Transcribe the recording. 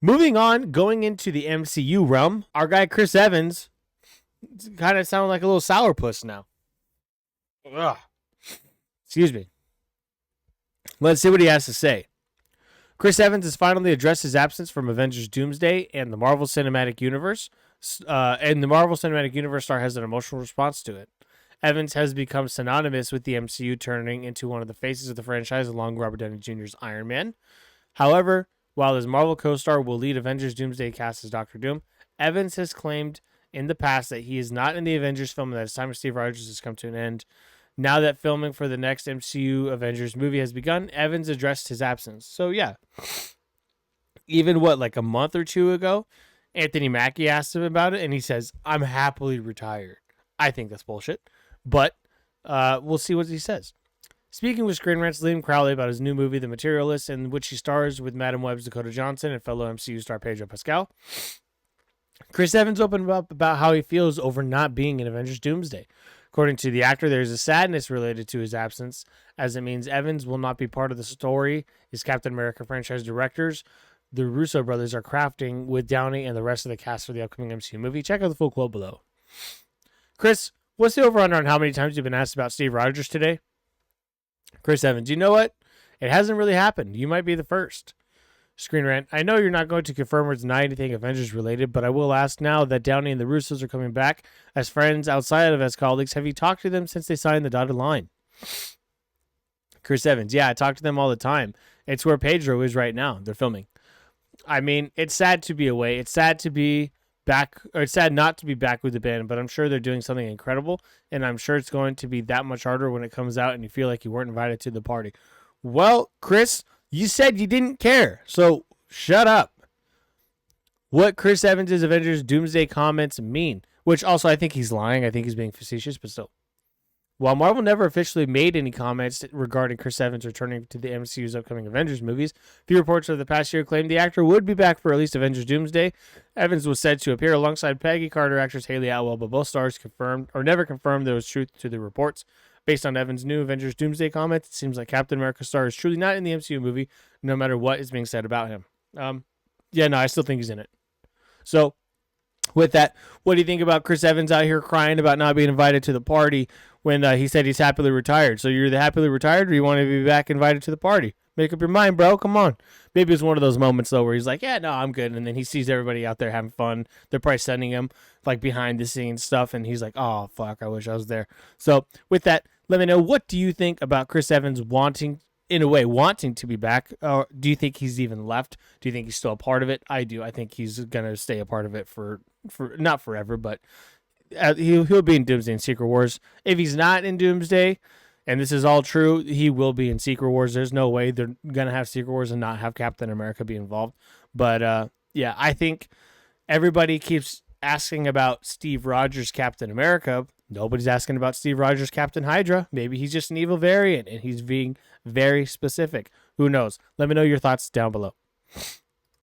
Moving on, going into the MCU realm, our guy Chris Evans kind of sounding like a little sourpuss now. Ugh. Excuse me. Let's see what he has to say. Chris Evans has finally addressed his absence from Avengers Doomsday and the Marvel Cinematic Universe. And the Marvel Cinematic Universe star has an emotional response to it. Evans has become synonymous with the MCU, turning into one of the faces of the franchise along with Robert Downey Jr.'s Iron Man. However, while his Marvel co-star will lead Avengers Doomsday cast as Doctor Doom, Evans has claimed in the past that he is not in the Avengers film and that his time with Steve Rogers has come to an end. Now that filming for the next MCU Avengers movie has begun, Evans addressed his absence. So yeah, even like a month or two ago, Anthony Mackie asked him about it, and he says, "I'm happily retired." I think that's bullshit, but we'll see what he says. Speaking with Screen Rant's Liam Crowley about his new movie, The Materialist, in which he stars with Madam Web's Dakota Johnson and fellow MCU star Pedro Pascal, Chris Evans opened up about how he feels over not being in Avengers Doomsday. According to the actor, there is a sadness related to his absence, as it means Evans will not be part of the story his Captain America franchise directors, the Russo brothers, are crafting with Downey and the rest of the cast for the upcoming MCU movie. Check out the full quote below. Chris, what's the over-under on how many times you've been asked about Steve Rogers today? Chris Evans, you know what? It hasn't really happened. You might be the first. Screen Rant, I know you're not going to confirm or deny anything Avengers related, but I will ask now that Downey and the Russos are coming back as friends outside of as colleagues. Have you talked to them since they signed the dotted line? Chris Evans, yeah, I talk to them all the time. It's where Pedro is right now. They're filming. I mean, it's sad to be away. It's sad to be back, or it's sad not to be back with the band, but I'm sure they're doing something incredible, and I'm sure it's going to be that much harder when it comes out and you feel like you weren't invited to the party. Well, Chris, you said you didn't care, so shut up. What Chris Evans' Avengers Doomsday comments mean, which also I think he's lying. I think he's being facetious, but still. While Marvel never officially made any comments regarding Chris Evans returning to the MCU's upcoming Avengers movies, few reports of the past year claimed the actor would be back for at least Avengers Doomsday. Evans was said to appear alongside Peggy Carter actress Haley Atwell, but both stars confirmed or never confirmed there was truth to the reports. Based on Evans' new Avengers Doomsday comments, it seems like Captain America's star is truly not in the MCU movie, no matter what is being said about him. I still think he's in it. So, with that, what do you think about Chris Evans out here crying about not being invited to the party when he said he's happily retired? So you're the happily retired, or you want to be back invited to the party? Make up your mind, bro. Come on. Maybe it's one of those moments, though, where he's like, yeah, no, I'm good. And then he sees everybody out there having fun. They're probably sending him, like, behind-the-scenes stuff, and he's like, oh, fuck, I wish I was there. So with that, let me know, what do you think about Chris Evans wanting to be back? Or do you think he's even left? Do you think he's still a part of it? I do. I think he's going to stay a part of it for not forever, but he'll be in Doomsday and Secret Wars. If he's not in Doomsday, and this is all true, he will be in Secret Wars. There's no way they're going to have Secret Wars and not have Captain America be involved. But yeah, I think everybody keeps asking about Steve Rogers Captain America. Nobody's asking about Steve Rogers Captain Hydra. Maybe he's just an evil variant and he's being very specific. Who knows? Let me know your thoughts down below.